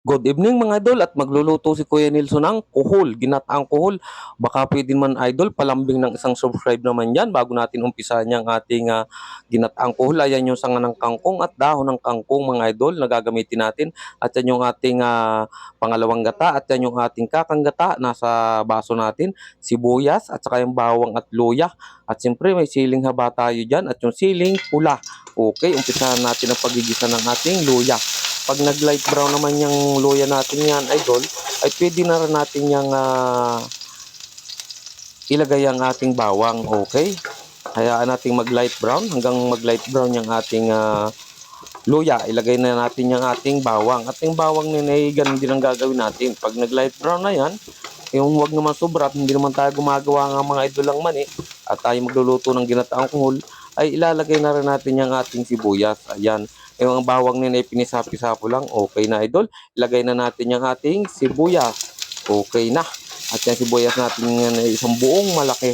Good evening mga idol at magluluto si Kuya Nelson ng kuhol, ginataang kuhol. Baka pwede man idol, palambing ng isang subscribe naman yan bago natin umpisahan yung ating ginataang kuhol. Ayan yung sanga ng kangkong at dahon ng kangkong mga idol na gagamitin natin. At yan yung ating pangalawang gata at yan yung ating kakang gata nasa baso natin. Sibuyas at saka yung bawang at luya. At siyempre may siling haba tayo dyan at yung siling pula. Okay, umpisahan natin ang pagigisa ng ating luya. Pag nag-light brown naman yung luya natin yan, idol, ay pwede na rin natin yung ilagay ang ating bawang, okay? Hayaan natin mag-light brown hanggang mag-light brown yung ating luya. Ilagay na natin yung ating bawang. At yung bawang nila ay ganun din ang gagawin natin. Pag nag-light brown na yan, yung huwag naman sobra at hindi naman tayo gumagawa ng mga idol lang mani at tayo magluluto ng ginataang kuhol, ay ilalagay na rin natin yung ating sibuyas. Ayan. Yung bawang nila ay pinisapi-sapo lang. Okay na idol. Ilagay na natin yung ating sibuyas. Okay na. At yung sibuyas natin yan ay isang buong malaki.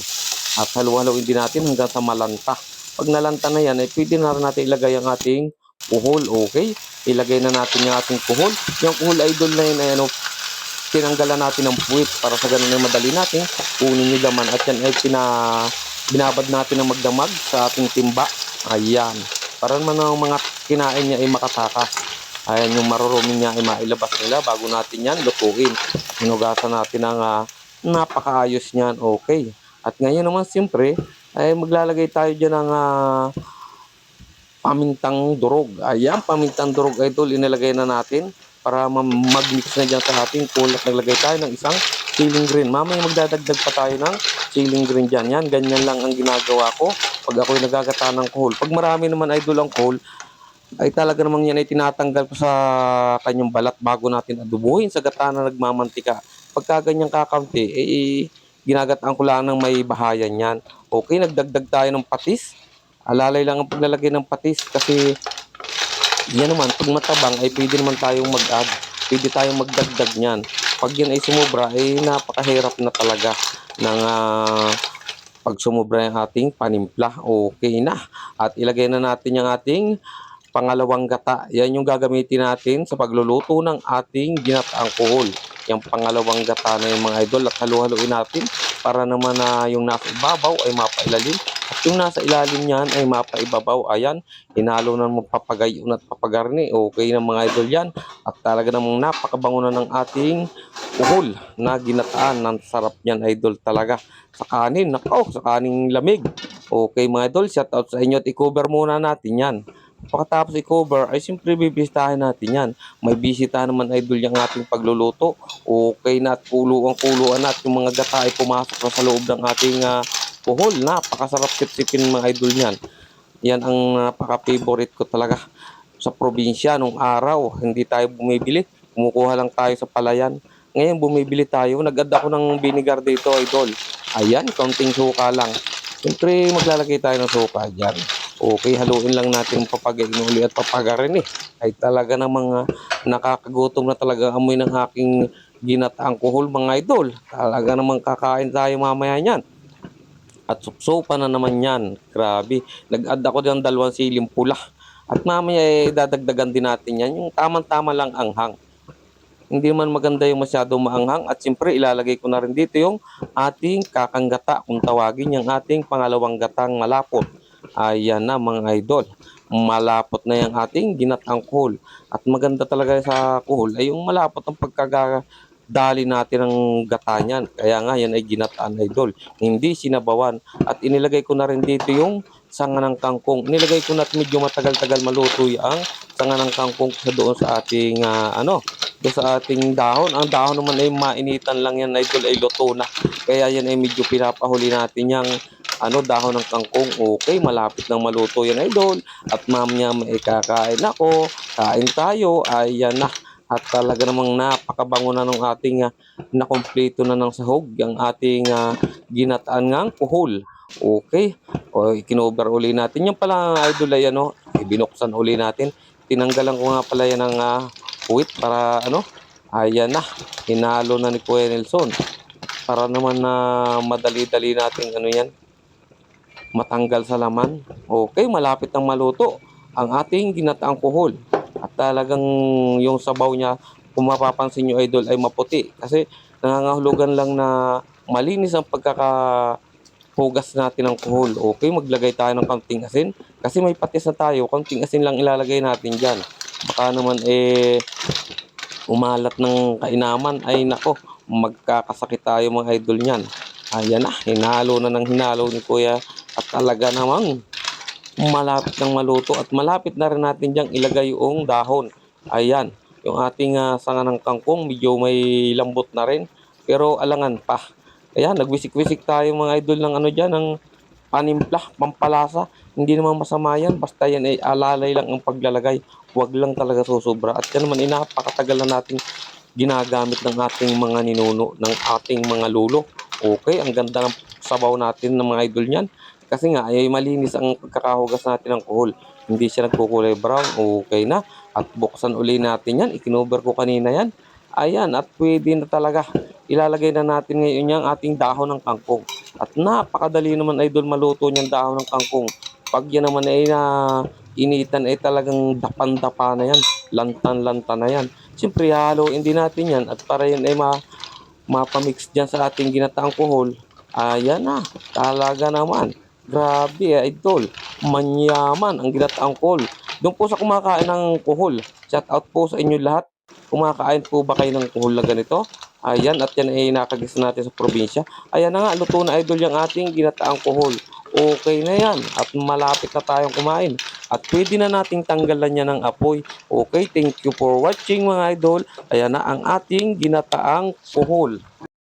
At halu-haluin din natin hanggang sa malanta. Pag nalanta na yan, ay pwede na rin natin ilagay ang ating kuhol. Okay. Ilagay na natin yung ating kuhol. Yung kuhol idol na yun ay tinanggalan natin ng puwit para sa ganun ay madali natin kunin yung laman at yan ay binabad natin ng magdamag sa ating timba. Ayan. Para naman ang mga kinain niya ay makatakas. Ayan yung marurumi niya ay mailabas nila bago natin yan lutuin. Hinugasan natin ang napakaayos niyan. Okay. At ngayon naman siyempre ay maglalagay tayo dyan ng pamintang durog. Ayan, pamintang durog idol, inilagay na natin para mag-mix na dyan sa ating kuhol at naglagay tayo ng isang siling green. Mamaya magdadagdag pa tayo ng siling green dyan. Yan, ganyan lang ang ginagawa ko pag ako'y nagagata ng kuhol. Pag marami naman idol ang kuhol, ay talaga namang yan ay tinatanggal ko sa kanyang balat bago natin adubuhin sa gata na nagmamantika. Pagka ganyang kakamti, ginagataan ko lang ng may bahayan yan. Okay, nagdagdag tayo ng patis. Alalay lang ang paglalagay ng patis kasi yan naman, pag matabang ay pwede naman tayong mag-add. Pwede tayong magdagdag niyan. Pag yan ay sumobra, ay napakahirap na talaga ng pag sumobra yung ating panimpla. Okay na. At ilagay na natin yung ating pangalawang gata. Yan yung gagamitin natin sa pagluluto ng ating ginataang kuhol. Yung pangalawang gata na yung mga idol at halu-haluin natin para naman na yung nasa ibabaw ay mapailalim at yung nasa ilalim niyan ay mapaibabaw. Ayan, hinalo na magpapagayon at papagarni. Okay na mga idol yan. At talaga namang napakabango na ng ating kuhol na ginataan. Ang sarap niyan idol talaga. Sa kanin, nako, sa kaning lamig. Okay mga idol, shout out sa inyo at i-cover muna natin yan. Pagkatapos i-cover ay siyempre bibisitahin natin yan. May bisita naman idol yung ating pagluluto. Okay na at kuluan at yung mga gata ay pumasok na sa loob ng ating kuhol. Napakasarap sip-sipin mga idol yan. Yan ang napaka-favorite ko talaga sa probinsya nung araw. Hindi tayo bumibili. Kumukuha lang tayo sa palayan. Ngayon bumibili tayo. Nag-add ako ng vinegar dito idol. Ayan, konting suka lang. Siyempre maglalagay tayo ng suka dyan. Okay, haluin lang natin papagain uli at papagarin eh. Ay talaga namang nakakagutom na talaga amoy ng aking ginataang kuhol mga idol. Talaga namang kakain tayo mamaya niyan. At supsupa na naman yan. Grabe. Nag-add ako ng dalawang siling pula. At mamaya dadagdagan din natin yan. Yung tamang-tama lang anghang. Hindi man maganda yung masyadong maanghang. At siyempre ilalagay ko na rin dito yung ating kakanggata. Kung tawagin yung ating pangalawang gatang malapot. Ayan na mga idol. Malapot na yung ating ginatang kuhol. At maganda talaga sa kuhol ay yung malapot ang pagkakadali natin ng gata niyan. Kaya nga yan ay ginataan idol. Hindi sinabawan. At inilagay ko na rin dito yung sanga ng kangkong. Nilagay ko na at medyo matagal-tagal maluto ang sanga ng kangkong sa doon sa ating doon sa ating dahon. Ang dahon naman ay mainitan lang yan idol ay luto na. Kaya yan ay medyo pinapahuli natin yung dahon ng kangkong. Okay, malapit nang maluto yan idol. At mamaya may kakain ako. Kain tayo. Ayan na. At talaga namang napakabango na ng ating nakompleto na ng sahog. Ang ating ginataan ngang kuhol. Okay. O, kinover uli natin. Yung pala idol ay binuksan uli natin. Tinanggalan ko nga pala yan ng puwit para ayan na. Hinalo na ni Kuya Nelson. Para naman na madali-dali natin yan matanggal sa laman. Okay, malapit ng maluto ang ating ginataang kuhol. At talagang yung sabaw niya kung mapapansin nyo idol ay maputi. Kasi nangangahulugan lang na malinis ang pagkakahugas natin ng kuhol. Okay, maglagay tayo ng kaunting asin. Kasi may patis na tayo, kaunting asin lang ilalagay natin dyan. Baka naman umalat ng kainaman, ay nako, magkakasakit tayo mga idol niyan. Ayan na, hinalo na ng hinalo ni Kuya at talaga namang malapit ng maluto at malapit na rin natin diyang ilagay yung dahon. Ayan, yung ating sanga ng kangkong medyo may lambot na rin pero alangan pa. Ayan, nagwisik-wisik tayo mga idol ng ano dyan, ng panimpla, pampalasa. Hindi naman masama yan, basta yan ay alalay lang ang paglalagay. Huwag lang talaga susobra. At yan naman, napakatagal na natin ginagamit ng ating mga ninuno, ng ating mga lulo. Okay, ang ganda ng sabaw natin ng mga idol niyan. Kasi nga, ay malinis ang pagkakahugas natin ng kuhol. Hindi siya nagkukulay brown. Okay na. At buksan uli natin yan. Ikinover ko kanina yan. Ayan, at pwede na talaga. Ilalagay na natin ngayon yung ating dahon ng kangkong. At napakadali naman idol maluto niyang dahon ng kangkong. Pag yan naman ay na initan ay talagang dapan-dapa na yan. Lantan-lantan na yan. Siyempre, haluin din natin yan at para yan ay mapamix dyan sa ating ginataang kuhol. Ayan na, talaga naman. Grabe idol. Manyaman ang ginataang kuhol. Doon po sa kumakain ng kuhol, shout out po sa inyo lahat. Kumakain po ba kayo ng kuhol na ganito? Ayan, at yan ay nakagis natin sa probinsya. Ayan na nga, luto na idol yung ating ginataang kuhol. Okay na yan at malapit na tayong kumain. At pwede na nating tanggalan niya ng apoy. Okay, thank you for watching mga idol. Ayan na ang ating ginataang kuhol.